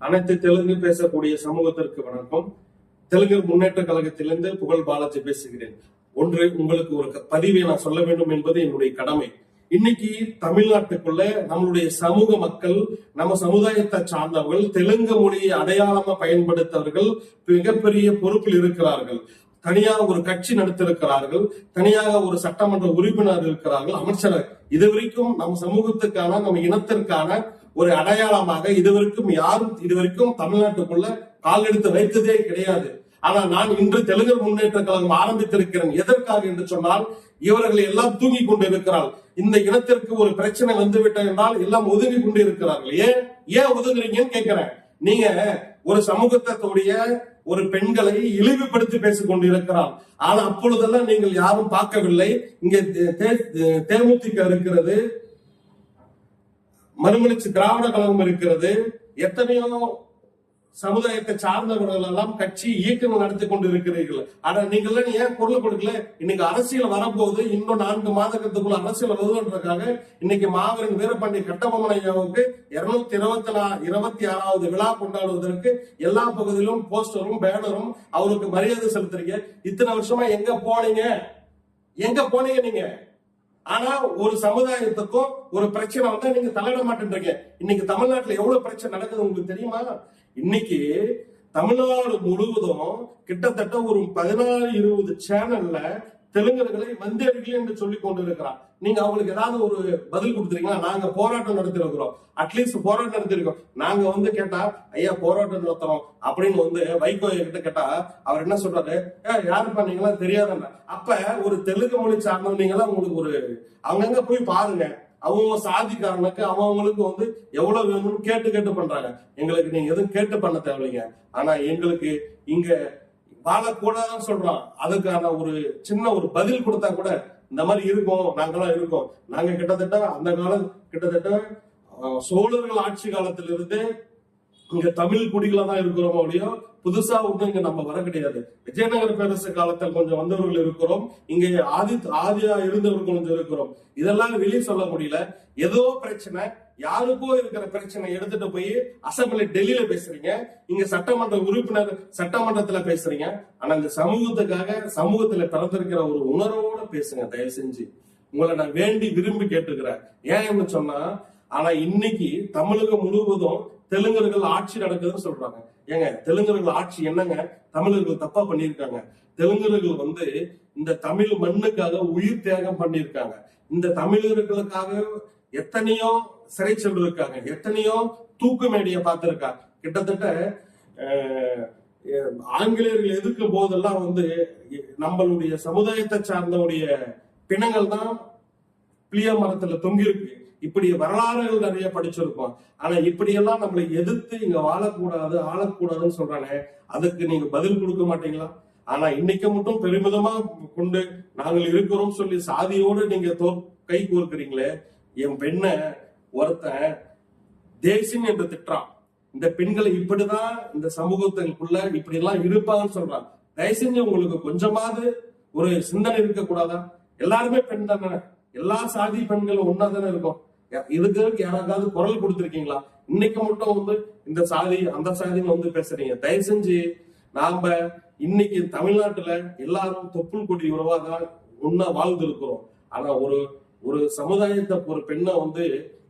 அனைத்து தெலுங்கு பேசக்கூடிய சமூகத்திற்கு வணக்கம். தெலுங்கு முன்னேற்ற கழகத்திலிருந்து புகழ் பாலாஜி பேசுகிறேன். ஒன்று, உங்களுக்கு ஒரு பதிவை நான் சொல்ல வேண்டும் என்பது என்னுடைய கடமை. இன்னைக்கு தமிழ்நாட்டுக்குள்ள நம்மளுடைய சமூக மக்கள், நம்ம சமுதாயத்தை சார்ந்தவர்கள் தெலுங்கு மொழியை அடையாளமா பயன்படுத்தவர்கள் மிகப்பெரிய பொறுப்பில் இருக்கிறார்கள். தனியாக ஒரு கட்சி நடத்திருக்கிறார்கள், தனியாக ஒரு சட்டமன்ற உறுப்பினர் இருக்கிறார்கள், அமைச்சர். இதுவரைக்கும் நம் சமூகத்துக்கான, நம்ம இனத்திற்கான ஒரு அடையாளமாக இதுவரைக்கும் தமிழ்நாட்டுக்குள்ள கால் எடுத்து வைத்ததே கிடையாது. ஆனா நான் இன்று தெலுங்கு முன்னேற்ற கழகம் ஆரம்பித்திருக்கிறேன். எதற்காக என்று சொன்னால், இவர்கள் எல்லாம் தூங்கி கொண்டு இருக்கிறார்கள். இந்த இனத்திற்கு ஒரு பிரச்சனை வந்துவிட்டது என்றால் எல்லாம் ஒதுங்கி கொண்டு இருக்கிறார்கள். ஏன் ஒதுங்குறீங்கன்னு கேட்கிறேன். நீங்க ஒரு சமூகத்துடைய ஒரு பெண்களை இழிவுபடுத்தி பேசிக் கொண்டிருக்கிறார். ஆனா அப்பொழுதெல்லாம் நீங்கள் யாரும் பார்க்கவில்லை. இங்க தேமுதிக இருக்கிறது, மறுமலர்ச்சி திராவிட கழகம் இருக்கிறது, எத்தனையோ சமுதாயத்தை சார்ந்தவர்கள் எல்லாம் கட்சி இயக்கங்கள் நடத்தி கொண்டு இருக்கிறீர்கள். ஆனா நீங்க எல்லாம் ஏன் குரல் கொடுக்கல? இன்னைக்கு அரசியல் வரப்போகுது. இன்னும் 4 மாதத்துக்குள்ள அரசியல் வருவதற்காக இன்னைக்கு மாவீரன் வீரபாண்டிய கட்டபொம்மனையாவுக்கு 226வது விழா கொண்டாடுவதற்கு எல்லா பகுதியிலும் போஸ்டரும் பேனரும் அவருக்கு மரியாதை செலுத்துறீங்க. இத்தனை வருஷமா எங்க போனீங்க நீங்க? ஆனா ஒரு சமுதாயத்துக்கும் ஒரு பிரச்சனை வந்தா நீங்க தலையிட மாட்டேன்றீங்க. இன்னைக்கு தமிழ்நாட்டுல எவ்வளவு பிரச்சனை நடக்குது உங்களுக்கு தெரியுமா? இன்னைக்கு தமிழ்நாடு முழுவதும் கிட்டத்தட்ட ஒரு 14-20 சேனல்ல தெலுங்கர்களை வந்தேறிகள் என்று சொல்லி கொண்டு இருக்கிறார். நீங்க அவங்களுக்கு ஏதாவது ஒரு பதில் கொடுத்துறீங்களா? நாங்க போராட்டம் நடத்திருக்கிறோம், அட்லீஸ்ட் போராட்டம் நடத்திருக்கோம். நாங்க கேட்டா, ஐயா போராட்டம் நடத்துறோம் அப்படின்னு வைகோ கிட்ட கேட்டா அவர் என்ன சொல்றாரு? யாரு பண்ணீங்களா தெரியாதுன்னா. அப்ப ஒரு தெலுங்கு மொழி சார்ந்தவங்க உங்களுக்கு ஒரு அங்கங்க போய் பாருங்க. அவங்க சாதிக்காரனுக்கு அவங்களுக்கு எவ்வளவு வேணும்னு கேட்டு பண்றாங்க. எங்களுக்கு நீங்க எதுவும் கேட்டு பண்ண தேவையில்லைங்க. ஆனா எங்களுக்கு இங்க வாழக்கூடாதுன்னு சொல்றோம். அதுக்கான ஒரு சின்ன ஒரு பதில் கொடுத்தா கூட இந்த மாதிரி இருக்கும், நாங்கெல்லாம் இருக்கோம். நாங்க கிட்டத்தட்ட சோழர்கள் ஆட்சி காலத்திலிருந்து இங்க தமிழ் குடிகளா தான் இருக்கிறோம். அப்படியோ புதுசா இங்க நம்ம வர கிடையாது. விஜயநகர பேரரசு காலத்தில் கொஞ்சம் வந்தவர்கள் இருக்கிறோம், இங்க ஆதியா இருந்தவர்கள் கொஞ்சம் இருக்கிறோம். இதெல்லாம் வெளியே சொல்ல முடியல. ஏதோ பிரச்சனை, யாருக்கோ இருக்கிற பிரச்சனை எடுத்துட்டு போய் அசம்பிளி டெல்லியில பேசுறீங்க, இங்க சட்டமன்ற உறுப்பினர் சட்டமன்றத்துல பேசுறீங்க. ஆனா இந்த சமூகத்துல பிறந்திருக்கிற ஒரு உணர்வோட பேசுங்க தயவு செஞ்சு. உங்களை நான் வேண்டி விரும்பி கேட்டுக்கிறேன். ஏன்னு சொன்னா, ஆனா இன்னைக்கு தமிழகம் முழுவதும் தெலுங்கர்கள் ஆட்சி நடக்குதுன்னு சொல்றாங்க. ஏங்க, தெலுங்கர்கள் ஆட்சி என்னங்க? தமிழர்கள் தப்பா பண்ணிருக்காங்க. தெலுங்கர்கள் இந்த தமிழ் மண்ணுக்காக உயிர் தியாகம் பண்ணிருக்காங்க. இந்த தமிழர்களுக்காக எத்தனையோ சிறை சென்றிருக்காங்க, எத்தனையோ தூக்கு மேடையை பார்த்திருக்காங்க. கிட்டத்தட்ட ஆங்கிலேயர்கள் எதிர்க்கும் போதெல்லாம் நம்மளுடைய சமுதாயத்தை சார்ந்தவுடைய பிணங்கள் தான் புளிய மரத்துல தொங்கிருக்கு. இப்படி வரலாறுகள் நிறைய படிச்சிருக்கோம். ஆனா இப்படியெல்லாம் நம்மளை எதிர்த்து இங்க வாழக்கூடாது, ஆளக்கூடாதுன்னு சொல்றானே, அதுக்கு நீங்க பதில் கொடுக்க மாட்டீங்களா? ஆனா இன்னைக்கு மட்டும் பெருமிதமா கொண்டு நாங்கள் இருக்கிறோம் சொல்லி சாதியோடு நீங்க கை கோர்க்கிறீங்களே. என் பெண்ணை ஒருத்தன் தேசின் என்று திட்டுறான். இந்த பெண்களை இப்படிதான் இந்த சமூகத்துக்குள்ள இப்படி எல்லாம் இருப்பாங்கன்னு சொல்றான். தயவு செஞ்சு உங்களுக்கு கொஞ்சமாவது ஒரு சிந்தனை இருக்க கூடாதா? எல்லாருமே பெண் தானே, எல்லா சாதி பெண்களும் ஒன்னா தானே இருக்கும். இதுக்கு யாராவது குரல் கொடுத்திருக்கீங்களா? இன்னைக்கு மட்டும் இந்த சாதி அந்த சாதின்னு பேசுறீங்க. தயவு செஞ்சு நாம இன்னைக்கு தமிழ்நாட்டுல எல்லாரும் தொப்புள் கொடி உறவாதான் ஒன்னா வாழ்ந்து இருக்கிறோம். ஆனா ஒரு சமுதாயத்தை ஒரு பெண்ணை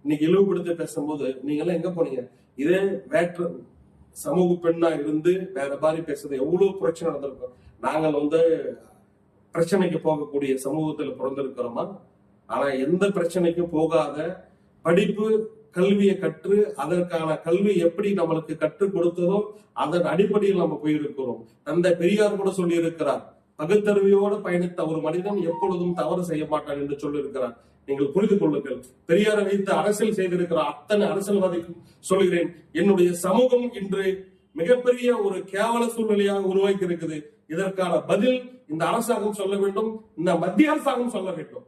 இன்னைக்கு இழிவுபடுத்தி பேசும்போது நீங்க எல்லாம் எங்க போனீங்க? இதே வேற்று சமூக பெண்ணா இருந்து வேற மாதிரி பேசுறது எவ்வளவு பிரச்சனை நடந்திருக்கும். நாங்கள் பிரச்சனைக்கு போகக்கூடிய சமூகத்துல பிறந்திருக்கிறோமா? ஆனா எந்த பிரச்சனைக்கும் போகாத, படிப்பு கல்வியை கற்று அதற்கான கல்வி எப்படி நம்மளுக்கு கற்றுக் கொடுத்ததோ அதன் அடிப்படையில் நம்ம போயிருக்கிறோம். தந்தை பெரியார் கூட சொல்லி இருக்கிறார், பகுத்தறிவோடு பயணித்த ஒரு மனிதன் எப்பொழுதும் தவறு செய்ய மாட்டான் என்று சொல்லி இருக்கிறார். நீங்கள் புரிந்து கொள்ளுங்கள். பெரியாரை வைத்து அரசியல் செய்திருக்கிற அத்தனை அரசியல்வாதிக்கும் சொல்கிறேன், என்னுடைய சமூகம் இன்று மிகப்பெரிய ஒரு கேவல சூழ்நிலையாக உருவாக்கி இருக்குது. இதற்கான பதில் இந்த அரசாங்கம் சொல்ல வேண்டும், இந்த மத்திய அரசாங்கம் சொல்ல வேண்டும்.